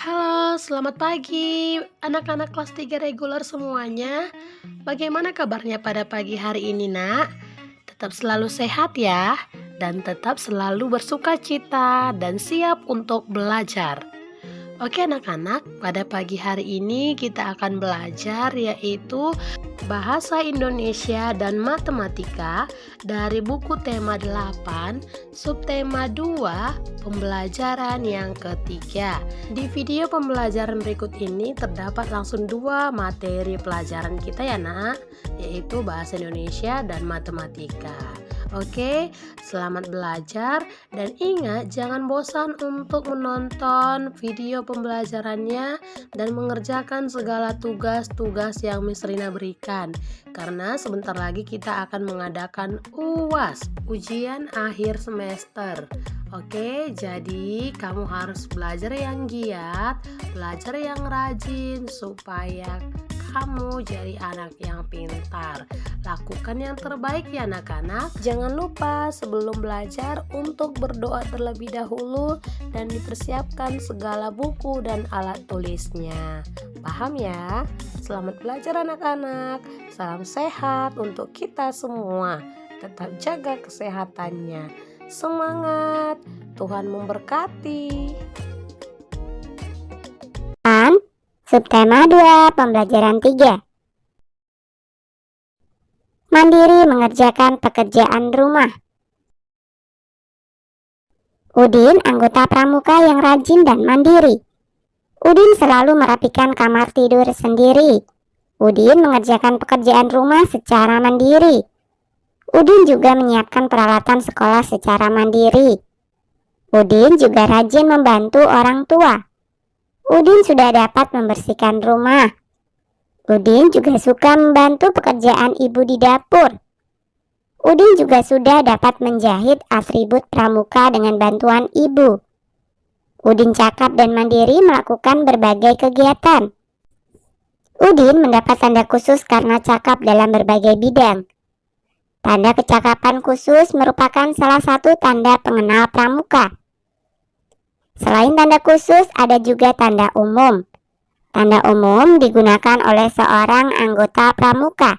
Halo, selamat pagi anak-anak kelas 3 reguler semuanya. Bagaimana kabarnya pada pagi hari ini, Nak? Tetap selalu sehat ya, dan tetap selalu bersukacita dan siap untuk belajar. Oke anak-anak, pada pagi hari ini kita akan belajar yaitu Bahasa Indonesia dan Matematika dari buku tema 8, subtema 2, pembelajaran yang ketiga. Di video pembelajaran berikut ini terdapat langsung dua materi pelajaran kita ya nak, yaitu Bahasa Indonesia dan Matematika. Oke, selamat belajar dan ingat jangan bosan untuk menonton video pembelajarannya dan mengerjakan segala tugas-tugas yang Miss Rina berikan. Karena sebentar lagi kita akan mengadakan UAS, ujian akhir semester. Oke, jadi kamu harus belajar yang giat, belajar yang rajin supaya kamu jadi anak yang pintar. Lakukan yang terbaik ya anak-anak. Jangan lupa sebelum belajar untuk berdoa terlebih dahulu dan dipersiapkan segala buku dan alat tulisnya. Paham ya? Selamat belajar anak-anak. Salam sehat untuk kita semua. Tetap jaga kesehatannya. Semangat. Tuhan memberkati. Subtema 2, pembelajaran 3. Mandiri mengerjakan pekerjaan rumah. Udin anggota pramuka yang rajin dan mandiri. Udin selalu merapikan kamar tidur sendiri. Udin mengerjakan pekerjaan rumah secara mandiri. Udin juga menyiapkan peralatan sekolah secara mandiri. Udin juga rajin membantu orang tua. Udin sudah dapat membersihkan rumah. Udin juga suka membantu pekerjaan ibu di dapur. Udin juga sudah dapat menjahit atribut pramuka dengan bantuan ibu. Udin cakap dan mandiri melakukan berbagai kegiatan. Udin mendapat tanda khusus karena cakap dalam berbagai bidang. Tanda kecakapan khusus merupakan salah satu tanda pengenal pramuka. Selain tanda khusus, ada juga tanda umum. Tanda umum digunakan oleh seorang anggota pramuka.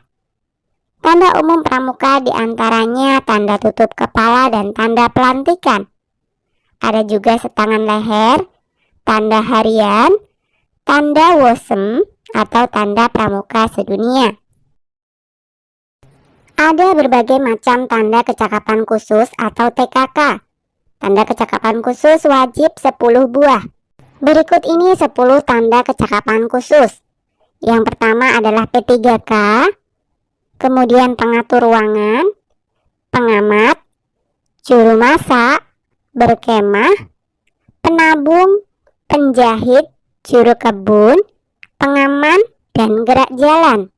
Tanda umum pramuka diantaranya tanda tutup kepala dan tanda pelantikan. Ada juga setangan leher, tanda harian, tanda wosem atau tanda pramuka sedunia. Ada berbagai macam tanda kecakapan khusus atau TKK. Tanda kecakapan khusus wajib 10 buah. Berikut ini 10 tanda kecakapan khusus. Yang pertama adalah P3K, kemudian pengatur ruangan, pengamat, juru masak, berkemah, penabung, penjahit, juru kebun, pengaman, dan gerak jalan.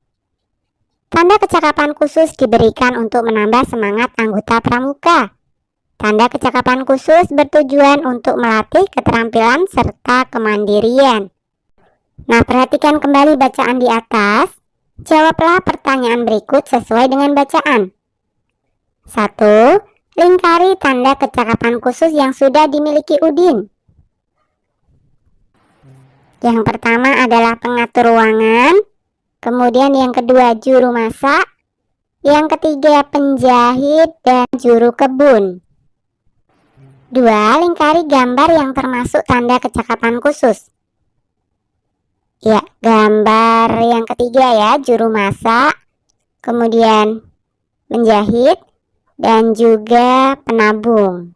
Tanda kecakapan khusus diberikan untuk menambah semangat anggota pramuka. Tanda kecakapan khusus bertujuan untuk melatih keterampilan serta kemandirian. Nah, perhatikan kembali bacaan di atas. Jawablah pertanyaan berikut sesuai dengan bacaan. 1. Lingkari tanda kecakapan khusus yang sudah dimiliki Udin. Yang pertama adalah pengatur ruangan. Kemudian yang kedua juru masak. Yang ketiga penjahit dan juru kebun. 2. Lingkari gambar yang termasuk tanda kecakapan khusus. Ya, gambar yang ketiga ya, juru masak, kemudian menjahit, dan juga penabung.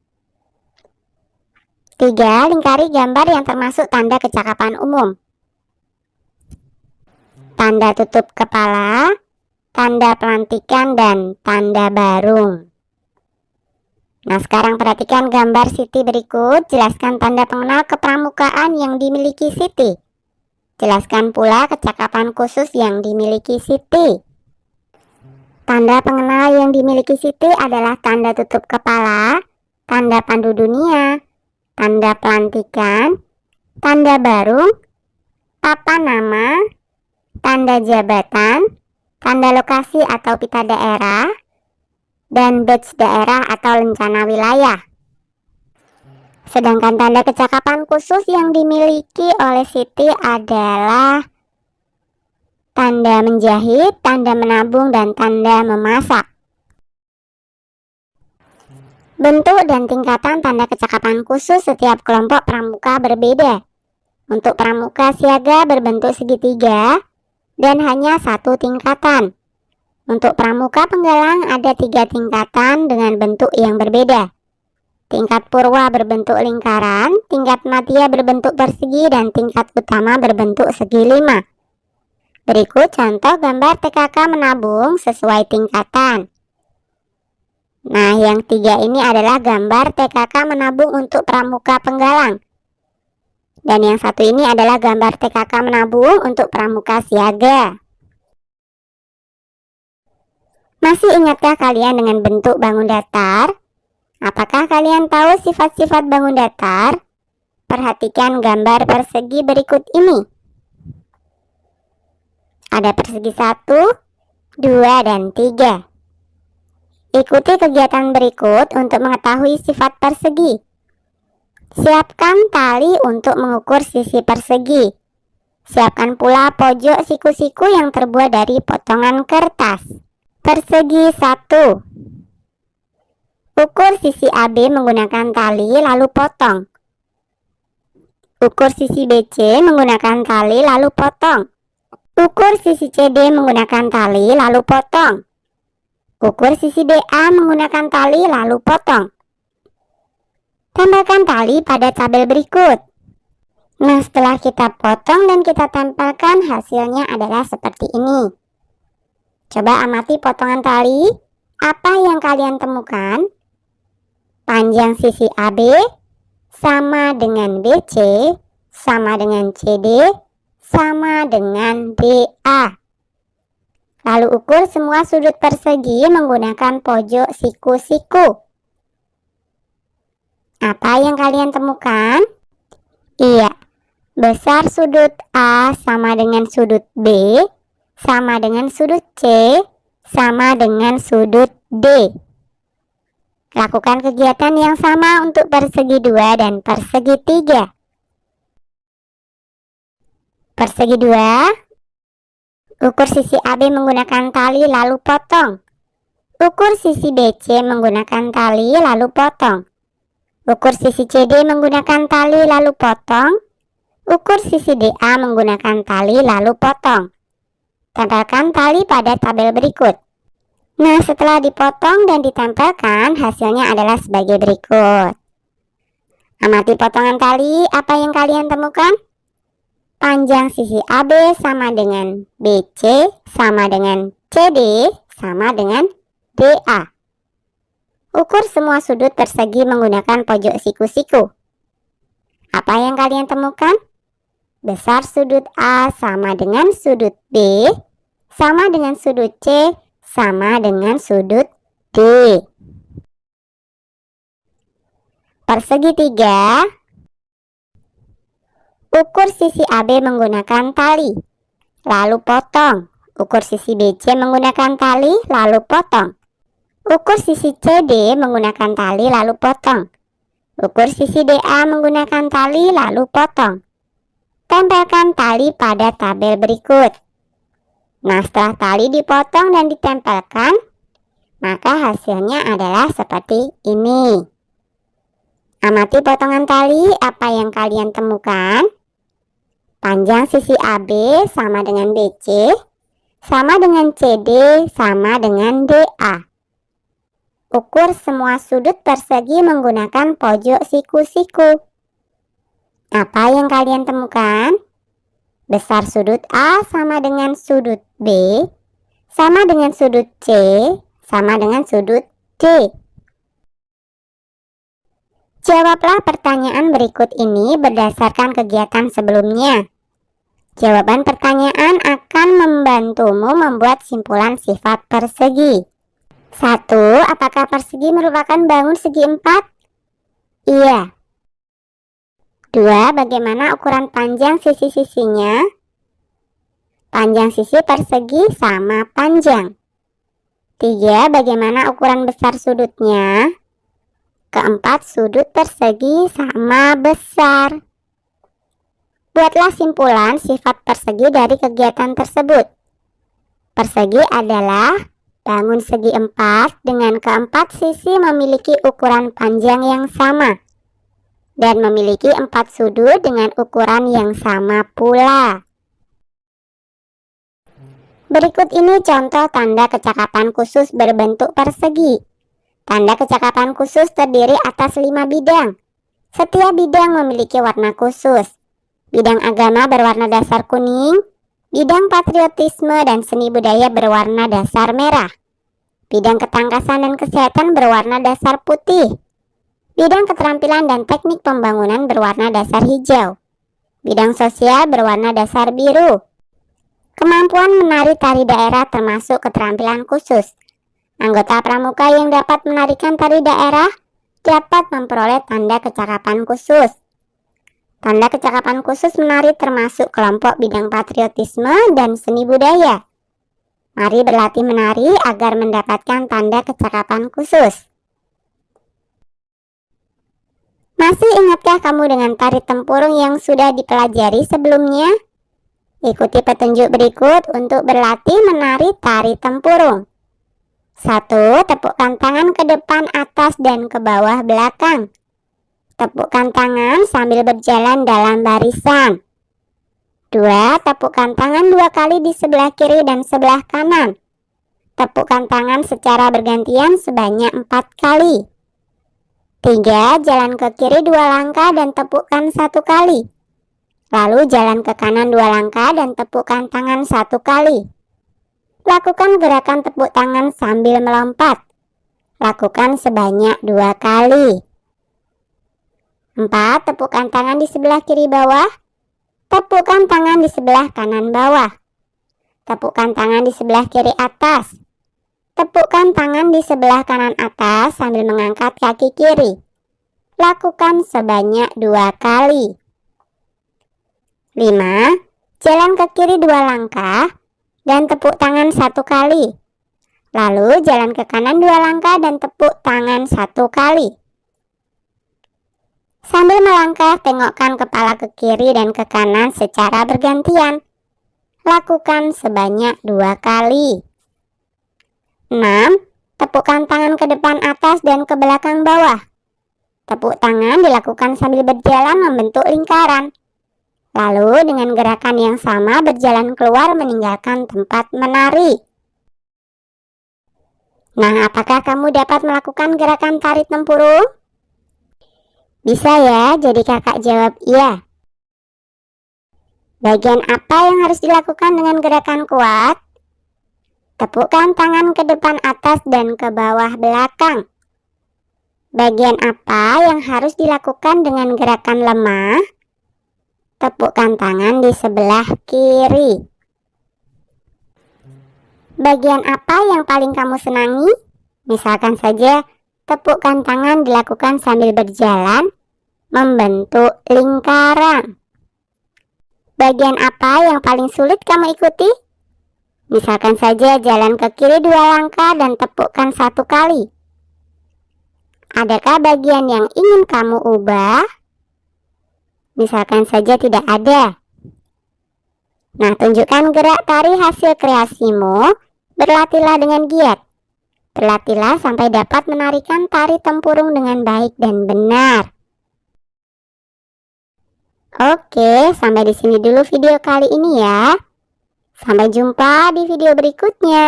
3. Lingkari gambar yang termasuk tanda kecakapan umum. Tanda tutup kepala, tanda pelantikan, dan tanda barung. Nah, sekarang perhatikan gambar Siti berikut. Jelaskan tanda pengenal kepramukaan yang dimiliki Siti. Jelaskan pula kecakapan khusus yang dimiliki Siti. Tanda pengenal yang dimiliki Siti adalah tanda tutup kepala, tanda pandu dunia, tanda pelantikan, tanda barung, papan nama, tanda jabatan, tanda lokasi atau pita daerah, dan badge daerah atau lencana wilayah. Sedangkan tanda kecakapan khusus yang dimiliki oleh Siti adalah tanda menjahit, tanda menabung, dan tanda memasak. Bentuk dan tingkatan tanda kecakapan khusus setiap kelompok pramuka berbeda. Untuk pramuka siaga berbentuk segitiga dan hanya satu tingkatan. Untuk pramuka penggalang ada 3 tingkatan dengan bentuk yang berbeda. Tingkat purwa berbentuk lingkaran, tingkat madya berbentuk persegi, dan tingkat utama berbentuk segi 5. Berikut contoh gambar TKK menabung sesuai tingkatan. Nah, yang 3 ini adalah gambar TKK menabung untuk pramuka penggalang. Dan yang 1 ini adalah gambar TKK menabung untuk pramuka siaga. Masih ingatkah kalian dengan bentuk bangun datar? Apakah kalian tahu sifat-sifat bangun datar? Perhatikan gambar persegi berikut ini. Ada persegi 1, 2, dan 3. Ikuti kegiatan berikut untuk mengetahui sifat persegi. Siapkan tali untuk mengukur sisi persegi. Siapkan pula pojok siku-siku yang terbuat dari potongan kertas. Persegi 1. Ukur sisi AB menggunakan tali lalu potong. Ukur sisi BC menggunakan tali lalu potong. Ukur sisi CD menggunakan tali lalu potong. Ukur sisi DA menggunakan tali lalu potong. Tempelkan tali pada tabel berikut. Nah, setelah kita potong dan kita tempelkan, hasilnya adalah seperti ini. Coba amati potongan tali. Apa yang kalian temukan? Panjang sisi AB sama dengan BC, sama dengan CD, sama dengan DA. Lalu ukur semua sudut persegi menggunakan pojok siku-siku. Apa yang kalian temukan? Iya, besar sudut A sama dengan sudut B, sama dengan sudut C, sama dengan sudut D. Lakukan kegiatan yang sama untuk persegi 2 dan persegi 3. Persegi 2. Ukur sisi AB menggunakan tali lalu potong. Ukur sisi BC menggunakan tali lalu potong. Ukur sisi CD menggunakan tali lalu potong. Ukur sisi DA menggunakan tali lalu potong. Tempelkan tali pada tabel berikut. Nah, setelah dipotong dan ditempelkan, hasilnya adalah sebagai berikut. Amati potongan tali, apa yang kalian temukan? Panjang sisi AB sama dengan BC, sama dengan CD, sama dengan DA. Ukur semua sudut persegi menggunakan pojok siku-siku. Apa yang kalian temukan? Besar sudut A sama dengan sudut B, sama dengan sudut C, sama dengan sudut D. Persegi 3. Ukur sisi AB menggunakan tali, lalu potong. Ukur sisi BC menggunakan tali, lalu potong. Ukur sisi CD menggunakan tali, lalu potong. Ukur sisi DA menggunakan tali, lalu potong. Tempelkan tali pada tabel berikut. Nah, setelah tali dipotong dan ditempelkan, maka hasilnya adalah seperti ini. Amati potongan tali, apa yang kalian temukan? Panjang sisi AB sama dengan BC, sama dengan CD, sama dengan DA. Ukur semua sudut persegi menggunakan pojok siku-siku. Apa yang kalian temukan? Besar sudut A sama dengan sudut B, sama dengan sudut C, sama dengan sudut D. Jawablah pertanyaan berikut ini berdasarkan kegiatan sebelumnya. Jawaban pertanyaan akan membantumu membuat simpulan sifat persegi. 1. Apakah persegi merupakan bangun segi 4? Iya. 2. Bagaimana ukuran panjang sisi-sisinya? Panjang sisi persegi sama panjang. 3. Bagaimana ukuran besar sudutnya? Keempat sudut persegi sama besar. Buatlah simpulan sifat persegi dari kegiatan tersebut. Persegi adalah bangun segi 4 dengan keempat sisi memiliki ukuran panjang yang sama dan memiliki 4 sudut dengan ukuran yang sama pula. Berikut ini contoh tanda kecakapan khusus berbentuk persegi. Tanda kecakapan khusus terdiri atas 5 bidang. Setiap bidang memiliki warna khusus. Bidang agama berwarna dasar kuning, bidang patriotisme dan seni budaya berwarna dasar merah. Bidang ketangkasan dan kesehatan berwarna dasar putih. Bidang keterampilan dan teknik pembangunan berwarna dasar hijau. Bidang sosial berwarna dasar biru. Kemampuan menari tari daerah termasuk keterampilan khusus. Anggota pramuka yang dapat menarikan tari daerah dapat memperoleh tanda kecakapan khusus. Tanda kecakapan khusus menari termasuk kelompok bidang patriotisme dan seni budaya. Mari berlatih menari agar mendapatkan tanda kecakapan khusus. Masih ingatkah kamu dengan tari tempurung yang sudah dipelajari sebelumnya? Ikuti petunjuk berikut untuk berlatih menari tari tempurung. 1. Tepukkan tangan ke depan, atas, dan ke bawah belakang. Tepukkan tangan sambil berjalan dalam barisan. 2. Tepukkan tangan 2 kali di sebelah kiri dan sebelah kanan. Tepukkan tangan secara bergantian sebanyak 4 kali. 3. Jalan ke kiri 2 langkah dan tepukkan 1 kali. Lalu jalan ke kanan 2 langkah dan tepukkan tangan 1 kali. Lakukan gerakan tepuk tangan sambil melompat. Lakukan sebanyak 2 kali. 4. Tepukkan tangan di sebelah kiri bawah. Tepukkan tangan di sebelah kanan bawah. Tepukkan tangan di sebelah kiri atas. Tepukkan tangan di sebelah kanan atas sambil mengangkat kaki kiri. Lakukan sebanyak 2 kali. 5. Jalan ke kiri 2 langkah dan tepuk tangan 1 kali. Lalu jalan ke kanan 2 langkah dan tepuk tangan 1 kali. Sambil melangkah, tengokkan kepala ke kiri dan ke kanan secara bergantian. Lakukan sebanyak 2 kali. 6. Tepukkan tangan ke depan atas dan ke belakang bawah. Tepuk tangan dilakukan sambil berjalan membentuk lingkaran. Lalu dengan gerakan yang sama berjalan keluar meninggalkan tempat menari. Nah, apakah kamu dapat melakukan gerakan tari tempurung? Bisa ya, jadi kakak jawab iya. Bagian apa yang harus dilakukan dengan gerakan kuat? Tepukkan tangan ke depan atas dan ke bawah belakang. Bagian apa yang harus dilakukan dengan gerakan lemah? Tepukkan tangan di sebelah kiri. Bagian apa yang paling kamu senangi? Misalkan saja, tepukkan tangan dilakukan sambil berjalan, membentuk lingkaran. Bagian apa yang paling sulit kamu ikuti? Misalkan saja jalan ke kiri 2 langkah dan tepukkan 1 kali. Adakah bagian yang ingin kamu ubah? Misalkan saja tidak ada. Nah, tunjukkan gerak tari hasil kreasimu. Berlatihlah dengan giat. Berlatihlah sampai dapat menarikan tari tempurung dengan baik dan benar. Oke, sampai di sini dulu video kali ini ya. Sampai jumpa di video berikutnya.